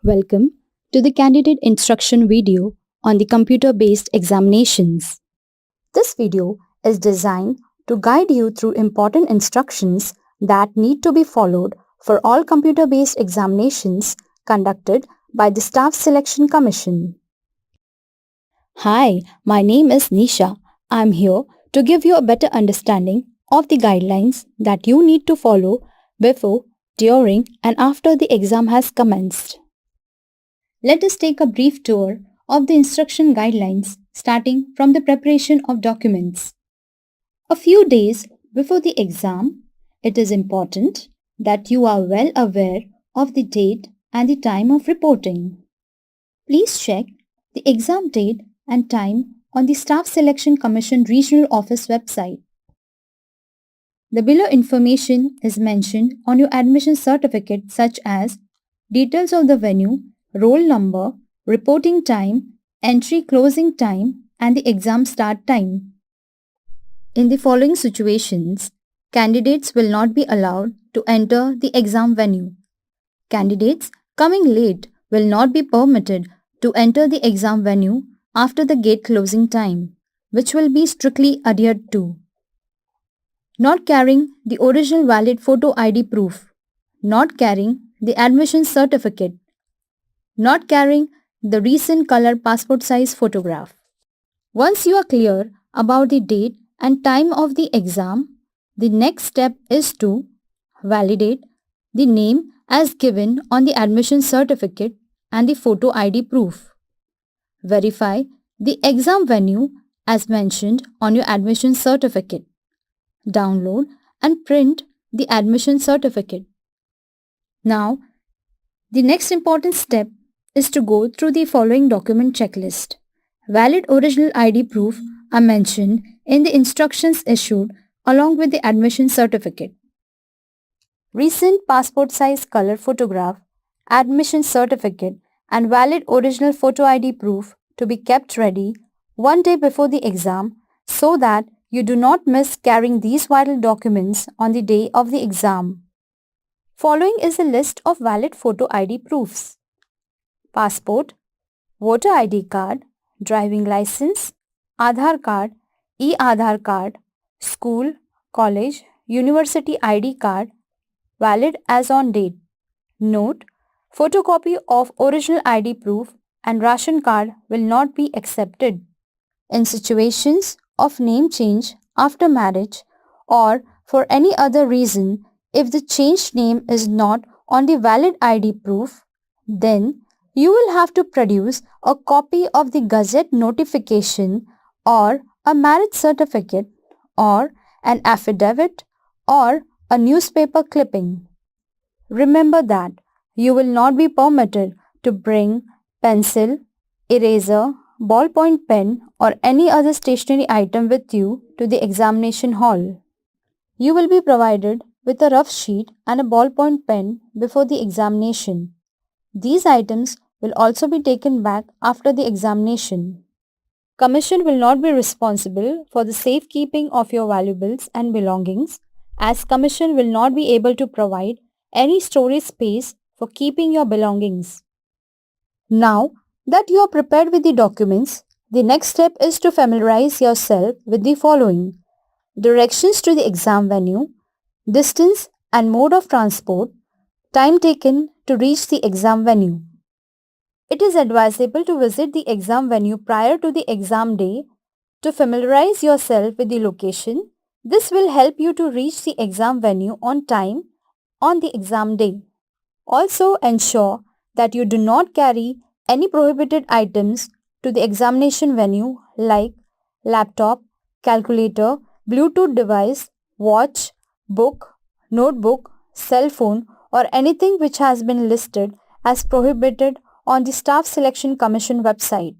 Welcome to the candidate instruction video on the computer-based examinations. This video is designed to guide you through important instructions that need to be followed for all computer-based examinations conducted by the Staff Selection Commission. Hi, my name is Nisha. I'm here to give you a better understanding of the guidelines that you need to follow before, during, and after the exam has commenced. Let us take a brief tour of the instruction guidelines starting from the preparation of documents. A few days before the exam, it is important that you are well aware of the date and the time of reporting. Please check the exam date and time on the Staff Selection Commission Regional Office website. The below information is mentioned on your admission certificate such as details of the venue, roll number, reporting time, entry closing time, and the exam start time. In the following situations, candidates will not be allowed to enter the exam venue. Candidates coming late will not be permitted to enter the exam venue after the gate closing time, which will be strictly adhered to. Not carrying the original valid photo ID proof. Not carrying the admission certificate. Not carrying the recent color passport size photograph. Once you are clear about the date and time of the exam, the next step is to validate the name as given on the admission certificate and the photo ID proof. Verify the exam venue as mentioned on your admission certificate. Download and print the admission certificate. Now, the next important step is to go through the following document checklist. Valid original ID proof are mentioned in the instructions issued along with the admission certificate. Recent passport size color photograph, admission certificate, and valid original photo ID proof to be kept ready one day before the exam so that you do not miss carrying these vital documents on the day of the exam. Following is a list of valid photo ID proofs. Passport, voter ID card, driving license, Aadhaar card, e-Aadhaar card, school, college, university ID card, valid as on date. Note, photocopy of original ID proof and ration card will not be accepted. In situations of name change after marriage or for any other reason, if the changed name is not on the valid ID proof, then you will have to produce a copy of the Gazette notification or a marriage certificate or an affidavit or a newspaper clipping. Remember that you will not be permitted to bring pencil, eraser, ballpoint pen or any other stationery item with you to the examination hall. You will be provided with a rough sheet and a ballpoint pen before the examination. These items will also be taken back after the examination. Commission will not be responsible for the safekeeping of your valuables and belongings, as Commission will not be able to provide any storage space for keeping your belongings. Now that you are prepared with the documents, the next step is to familiarize yourself with the following: directions to the exam venue, distance and mode of transport, time taken to reach the exam venue. It is advisable to visit the exam venue prior to the exam day to familiarize yourself with the location. This will help you to reach the exam venue on time on the exam day. Also ensure that you do not carry any prohibited items to the examination venue like laptop, calculator, Bluetooth device, watch, book, notebook, cell phone or anything which has been listed as prohibited on the Staff Selection Commission website.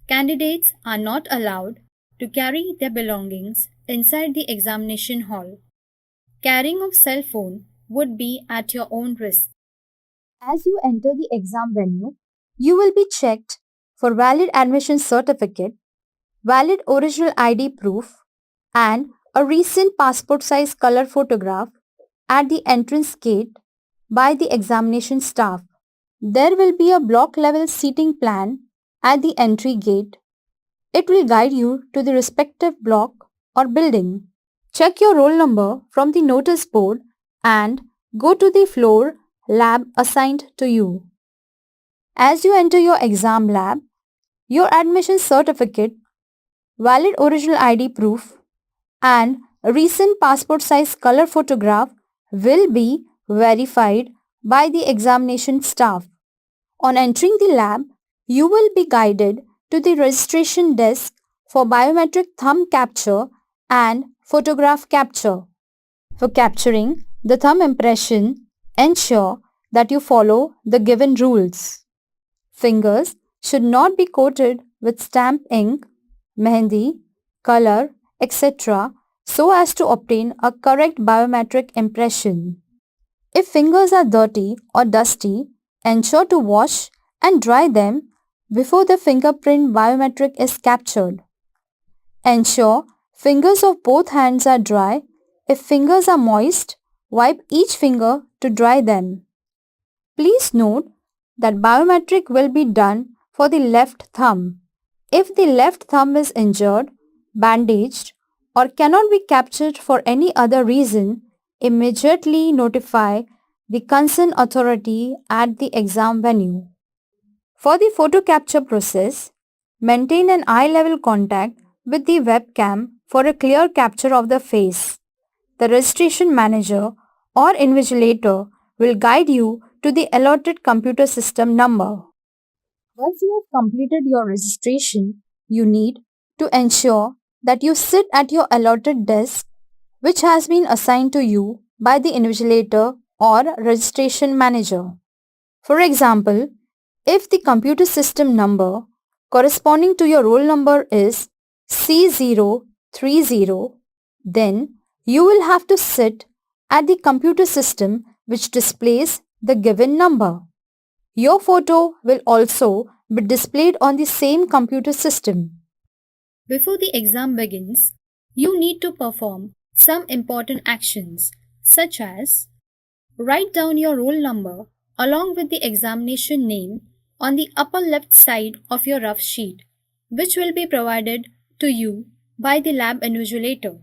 Candidates are not allowed to carry their belongings inside the examination hall. Carrying of cell phone would be at your own risk. As you enter the exam venue, you will be checked for valid admission certificate, valid original ID proof, and a recent passport size color photograph at the entrance gate by the examination staff. There will be a block level seating plan at the entry gate. It will guide you to the respective block or building. Check your roll number from the notice board and go to the floor lab assigned to you. As you enter your exam lab, your admission certificate, valid original ID proof, and a recent passport size color photograph will be verified by the examination staff. On entering the lab, you will be guided to the registration desk for biometric thumb capture and photograph capture. For capturing the thumb impression, ensure that you follow the given rules. Fingers should not be coated with stamp ink, mehendi, color, etc. so as to obtain a correct biometric impression. If fingers are dirty or dusty, ensure to wash and dry them before the fingerprint biometric is captured. Ensure fingers of both hands are dry. If fingers are moist, wipe each finger to dry them. Please note that biometric will be done for the left thumb. If the left thumb is injured, bandaged, or cannot be captured for any other reason, immediately notify the concerned authority at the exam venue. For the photo capture process, maintain an eye-level contact with the webcam for a clear capture of the face. The registration manager or invigilator will guide you to the allotted computer system number. Once you have completed your registration, you need to ensure that you sit at your allotted desk which has been assigned to you by the invigilator or registration manager. For example, if the computer system number corresponding to your roll number is C030, then you will have to sit at the computer system which displays the given number. Your photo will also be displayed on the same computer system. Before the exam begins, you need to perform some important actions such as write down your roll number along with the examination name on the upper left side of your rough sheet, which will be provided to you by the lab invigilator.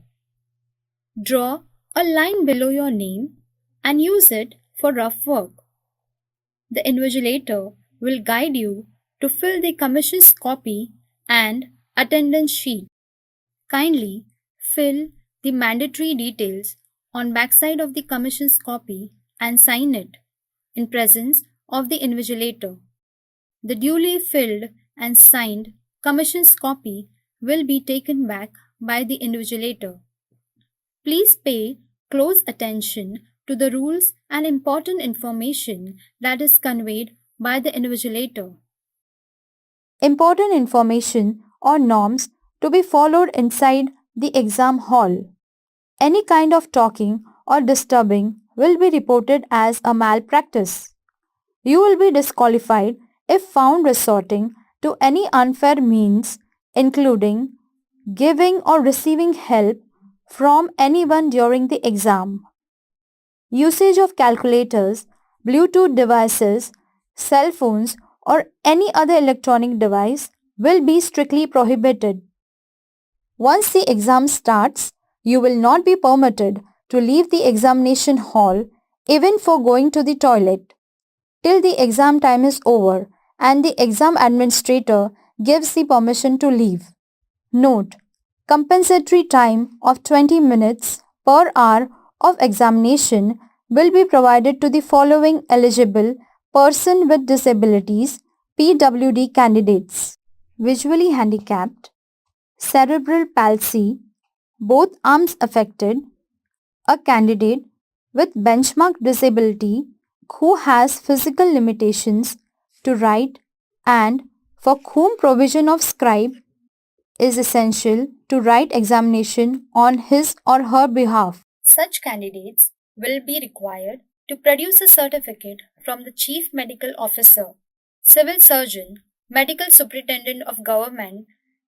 Draw a line below your name and use it for rough work. The invigilator will guide you to fill the commission's copy and attendance sheet. Kindly fill the mandatory details on backside of the commission's copy and sign it in presence of the invigilator. The duly filled and signed commission's copy will be taken back by the invigilator. Please pay close attention to the rules and important information that is conveyed by the invigilator. Important information or norms to be followed inside the exam hall. Any kind of talking or disturbing will be reported as a malpractice. You will be disqualified if found resorting to any unfair means, including giving or receiving help from anyone during the exam. Usage of calculators, Bluetooth devices, cell phones, or any other electronic device will be strictly prohibited. Once the exam starts, you will not be permitted to leave the examination hall even for going to the toilet till the exam time is over and the exam administrator gives the permission to leave. Note: compensatory time of 20 minutes per hour of examination will be provided to the following eligible person with disabilities PWD candidates: visually handicapped, cerebral palsy, both arms affected, a candidate with benchmark disability who has physical limitations to write and for whom provision of scribe is essential to write examination on his or her behalf. Such candidates will be required to produce a certificate from the Chief Medical Officer, Civil Surgeon, Medical Superintendent of Government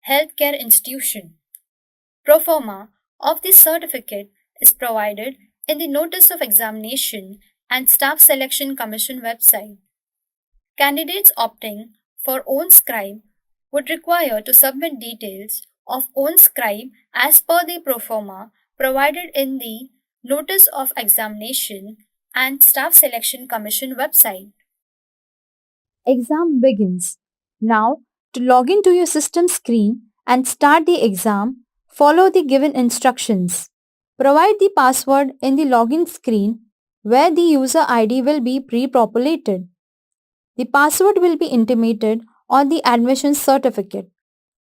Healthcare Institution. Pro forma of this certificate is provided in the Notice of Examination and Staff Selection Commission website. Candidates opting for own scribe would require to submit details of own scribe as per the proforma provided in the Notice of Examination and Staff Selection Commission website. Exam begins. Now, to log into your system screen and start the exam, follow the given instructions. Provide the password in the login screen where the user ID will be pre-populated. The password will be intimated on the admission certificate.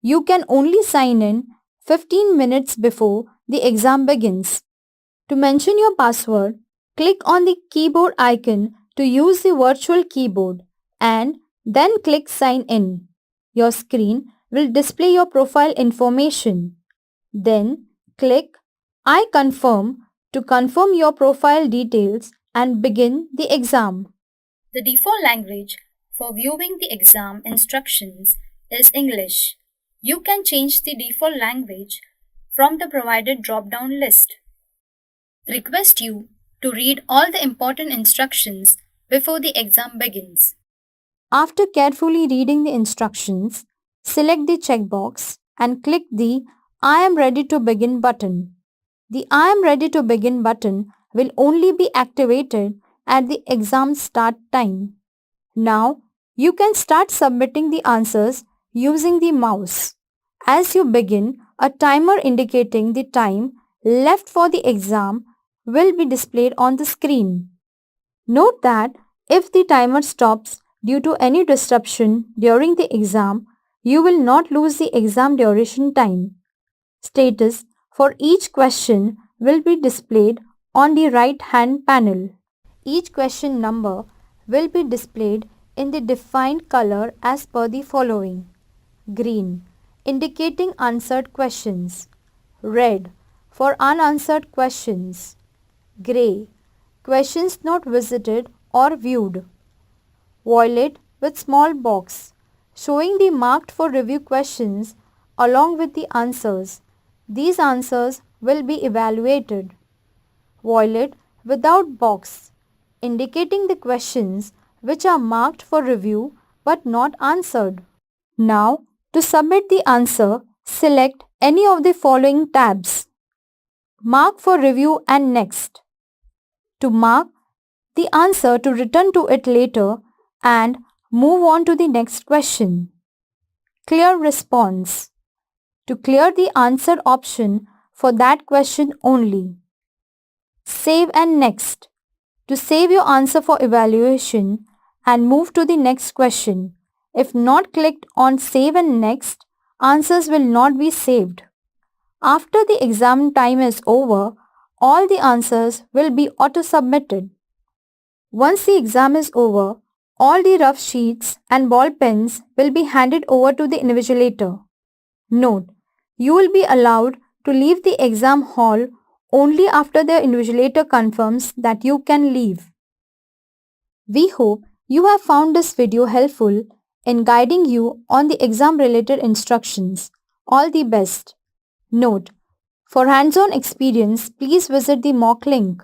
You can only sign in 15 minutes before the exam begins. To mention your password, click on the keyboard icon to use the virtual keyboard and then click Sign In. Your screen will display your profile information. Then click I confirm to confirm your profile details and begin the exam. The default language for viewing the exam instructions is English. You can change the default language from the provided drop-down list. Request you to read all the important instructions before the exam begins. After carefully reading the instructions, select the checkbox and click the I am ready to begin button. The I am ready to begin button will only be activated at the exam start time. Now, you can start submitting the answers using the mouse. As you begin, a timer indicating the time left for the exam will be displayed on the screen. Note that if the timer stops due to any disruption during the exam, you will not lose the exam duration time. Status for each question will be displayed on the right-hand panel. Each question number will be displayed in the defined color as per the following: green, indicating answered questions; red, for unanswered questions; gray, questions not visited or viewed; violet with small box, showing the marked for review questions along with the answers. These answers will be evaluated. Violet without box, indicating the questions which are marked for review but not answered. Now, to submit the answer, select any of the following tabs. Mark for review and next. To mark the answer to return to it later and move on to the next question. Clear response. To clear the answer option for that question only. Save and next. To save your answer for evaluation and move to the next question. If not clicked on Save and Next, answers will not be saved. After the exam time is over, all the answers will be auto-submitted. Once the exam is over, all the rough sheets and ball pens will be handed over to the invigilator. Note: you will be allowed to leave the exam hall only after the invigilator confirms that you can leave. We hope you have found this video helpful in guiding you on the exam related instructions. All the best. Note: for hands-on experience, please visit the mock link.